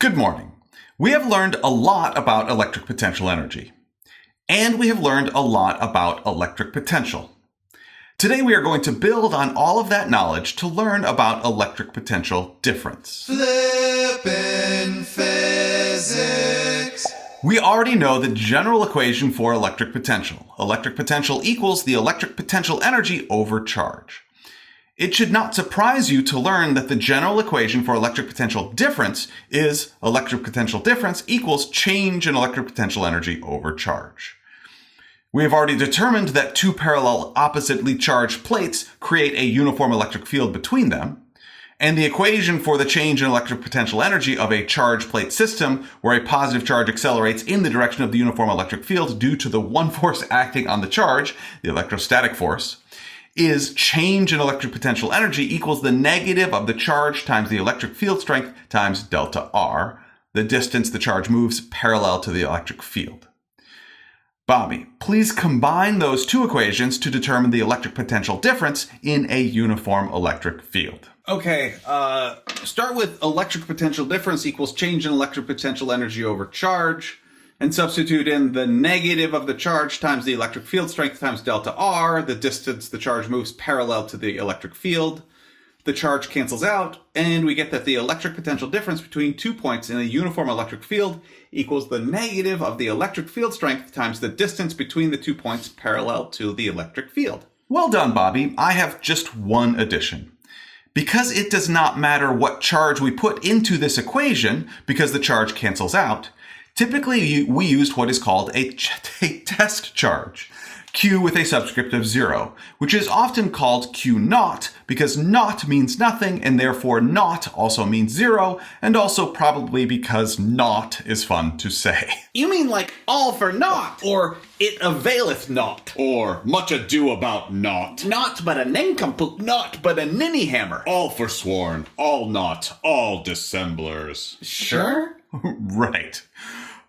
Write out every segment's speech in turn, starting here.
Good morning. We have learned a lot about electric potential energy. And we have learned a lot about electric potential. Today we are going to build on all of that knowledge to learn about electric potential difference. Flippin' physics. We already know the general equation for electric potential. Electric potential equals the electric potential energy over charge. It should not surprise you to learn that the general equation for electric potential difference is electric potential difference equals change in electric potential energy over charge. We have already determined that two parallel oppositely charged plates create a uniform electric field between them, and the equation for the change in electric potential energy of a charged plate system where a positive charge accelerates in the direction of the uniform electric field due to the one force acting on the charge, the electrostatic force, is change in electric potential energy equals the negative of the charge times the electric field strength times delta R, the distance the charge moves parallel to the electric field. Bobby, please combine those two equations to determine the electric potential difference in a uniform electric field. Okay, start with electric potential difference equals change in electric potential energy over charge, and substitute in the negative of the charge times the electric field strength times delta R, the distance the charge moves parallel to the electric field. The charge cancels out, and we get that the electric potential difference between 2 points in a uniform electric field equals the negative of the electric field strength times the distance between the 2 points parallel to the electric field. Well done, Bobby. I have just one addition. Because it does not matter what charge we put into this equation, because the charge cancels out, typically we used what is called a test charge, Q with a subscript of 0, which is often called Q naught because naught means nothing and therefore naught also means 0, and also probably because naught is fun to say. You mean like all for naught, or it availeth not, Or much ado about naught. not but a nincompoop, not but a ninny hammer. All forsworn, all not, all dissemblers. Sure? Right.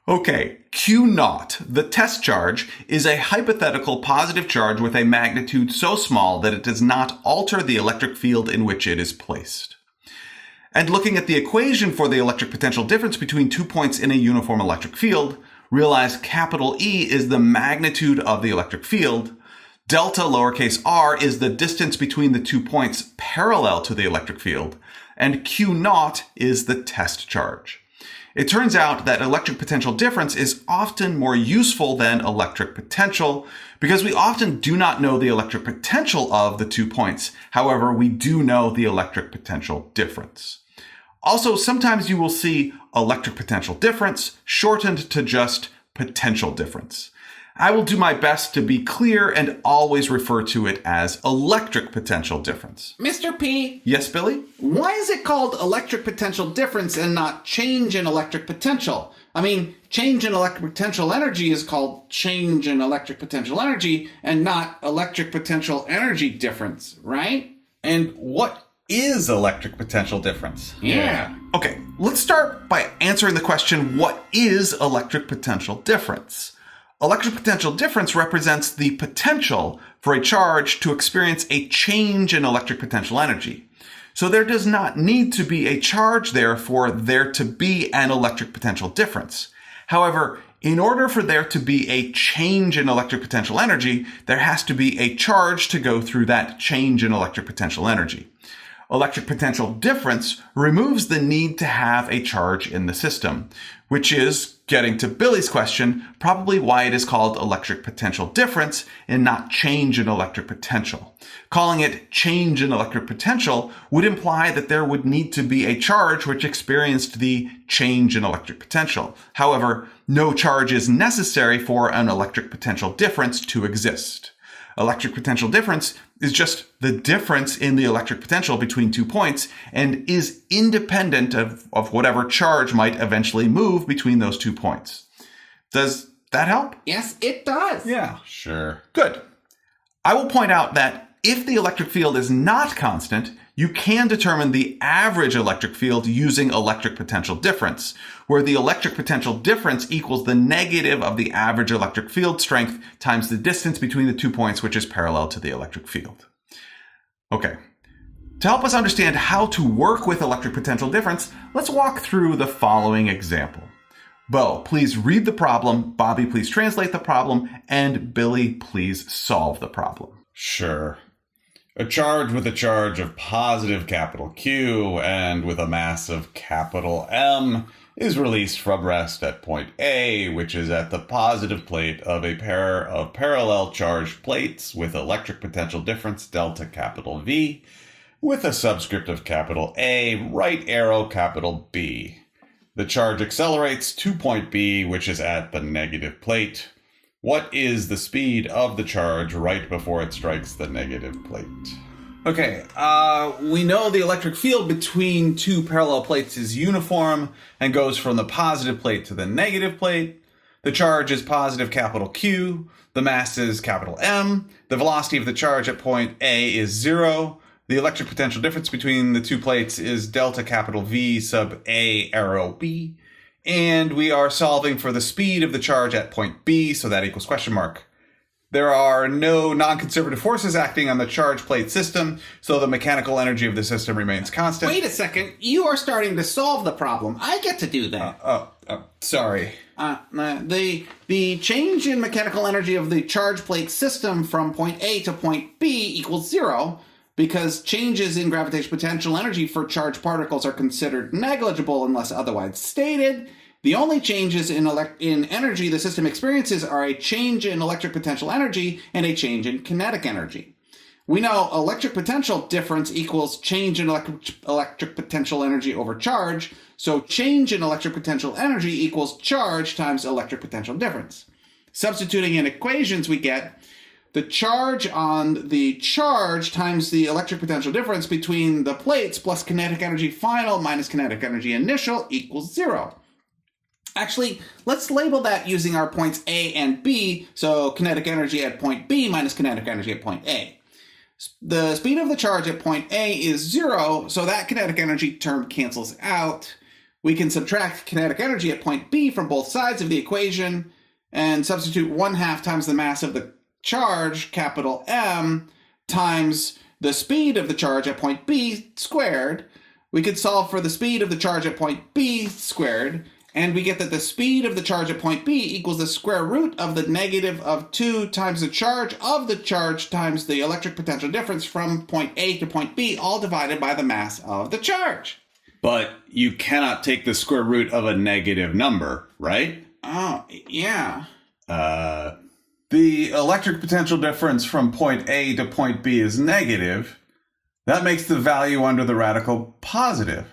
Okay, Q naught, the test charge, is a hypothetical positive charge with a magnitude so small that it does not alter the electric field in which it is placed. And looking at the equation for the electric potential difference between 2 points in a uniform electric field, realize capital E is the magnitude of the electric field, delta lowercase r is the distance between the 2 points parallel to the electric field, and Q naught is the test charge. It turns out that electric potential difference is often more useful than electric potential because we often do not know the electric potential of the 2 points. However, we do know the electric potential difference. Also, sometimes you will see electric potential difference shortened to just potential difference. I will do my best to be clear and always refer to it as electric potential difference. Mr. P, Yes, Billy? why is it called electric potential difference and not change in electric potential? I mean, change in electric potential energy is called change in electric potential energy and not electric potential energy difference, right? And what is electric potential difference? Yeah. Okay, let's start by answering the question, what is electric potential difference? Electric potential difference represents the potential for a charge to experience a change in electric potential energy. So there does not need to be a charge there for there to be an electric potential difference. However, in order for there to be a change in electric potential energy, there has to be a charge to go through that change in electric potential energy. Electric potential difference removes the need to have a charge in the system, which is, getting to Billy's question, probably why it is called electric potential difference and not change in electric potential. Calling it change in electric potential would imply that there would need to be a charge which experienced the change in electric potential. However, no charge is necessary for an electric potential difference to exist. Electric potential difference is just the difference in the electric potential between 2 points and is independent of whatever charge might eventually move between those 2 points. Does that help? Yes, it does. Yeah. Sure. Good. I will point out that if the electric field is not constant, you can determine the average electric field using electric potential difference, where the electric potential difference equals the negative of the average electric field strength times the distance between the 2 points, which is parallel to the electric field. Okay. To help us understand how to work with electric potential difference, let's walk through the following example. Bo, please read the problem, Bobby, please translate the problem, and Billy, please solve the problem. Sure. A charge with a charge of positive capital Q and with a mass of capital M is released from rest at point A, which is at the positive plate of a pair of parallel charged plates with electric potential difference delta capital V, with a subscript of capital A, right arrow capital B. The charge accelerates to point B, which is at the negative plate. What is the speed of the charge right before it strikes the negative plate? Okay, we know the electric field between two parallel plates is uniform and goes from the positive plate to the negative plate. The charge is positive capital Q. The mass is capital M. The velocity of the charge at point A is 0. The electric potential difference between the two plates is delta capital V sub A arrow B. And we are solving for the speed of the charge at point B, so that equals question mark. There are no non-conservative forces acting on the charge plate system, so the mechanical energy of the system remains constant. Wait a second. You are starting to solve the problem. I get to do that. Sorry. The change in mechanical energy of the charge plate system from point A to point B equals 0 because changes in gravitational potential energy for charged particles are considered negligible unless otherwise stated. The only changes in energy the system experiences are a change in electric potential energy and a change in kinetic energy. We know electric potential difference equals change in electric potential energy over charge, so change in electric potential energy equals charge times electric potential difference. Substituting in equations, we get the charge on the charge times the electric potential difference between the plates plus kinetic energy final minus kinetic energy initial equals 0. Actually, let's label that using our points A and B, so kinetic energy at point B minus kinetic energy at point A. The speed of the charge at point A is 0, so that kinetic energy term cancels out. We can subtract kinetic energy at point B from both sides of the equation and substitute 1/2 times the mass of the charge, capital M, times the speed of the charge at point B squared. We could solve for the speed of the charge at point B squared, and we get that the speed of the charge at point B equals the square root of the negative of 2 times the charge of the charge times the electric potential difference from point A to point B, all divided by the mass of the charge. But you cannot take the square root of a negative number, right? Oh, yeah. The electric potential difference from point A to point B is negative. That makes the value under the radical positive.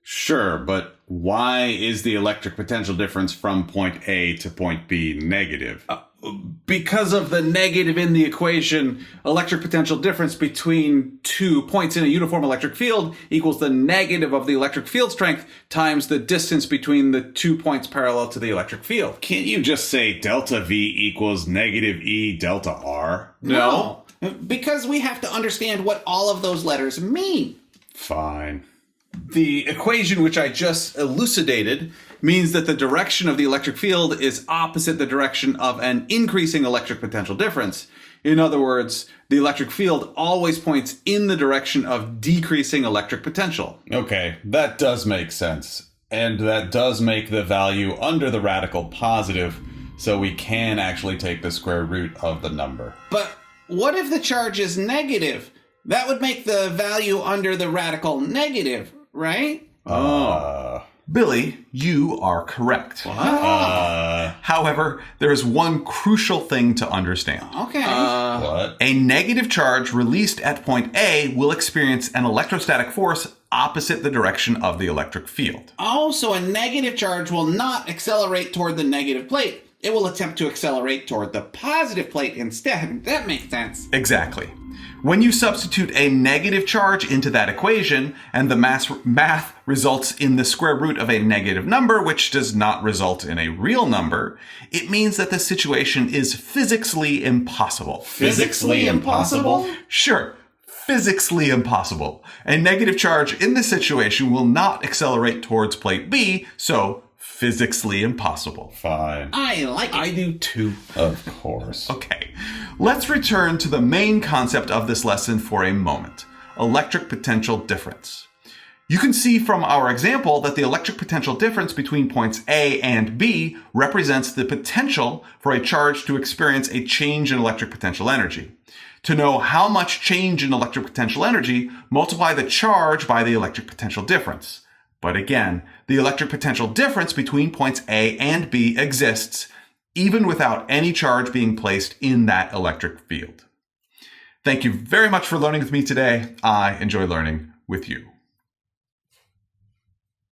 Sure, but why is the electric potential difference from point A to point B negative? Because of the negative in the equation, electric potential difference between 2 points in a uniform electric field equals the negative of the electric field strength times the distance between the 2 points parallel to the electric field. Can't you just say delta V equals negative E delta R? No. Because we have to understand what all of those letters mean. Fine. The equation which I just elucidated means that the direction of the electric field is opposite the direction of an increasing electric potential difference. In other words, the electric field always points in the direction of decreasing electric potential. Okay, that does make sense. And that does make the value under the radical positive, so we can actually take the square root of the number. But what if the charge is negative? That would make the value under the radical negative, right? Billy, you are correct. However, there is one crucial thing to understand. Okay. What? A negative charge released at point A will experience an electrostatic force opposite the direction of the electric field. Oh, so a negative charge will not accelerate toward the negative plate. It will attempt to accelerate toward the positive plate instead. That makes sense. Exactly. When you substitute a negative charge into that equation, and the math results in the square root of a negative number, which does not result in a real number, it means that the situation is physically impossible. Physically impossible? Sure, physically impossible. A negative charge in this situation will not accelerate towards plate B, so physically impossible. Fine. I like it. I do too. Of course. Okay, let's return to the main concept of this lesson for a moment. electric potential difference. You can see from our example that the electric potential difference between points A and B represents the potential for a charge to experience a change in electric potential energy. To know how much change in electric potential energy, multiply the charge by the electric potential difference. But again, the electric potential difference between points A and B exists even without any charge being placed in that electric field. Thank you very much for learning with me today. I enjoy learning with you.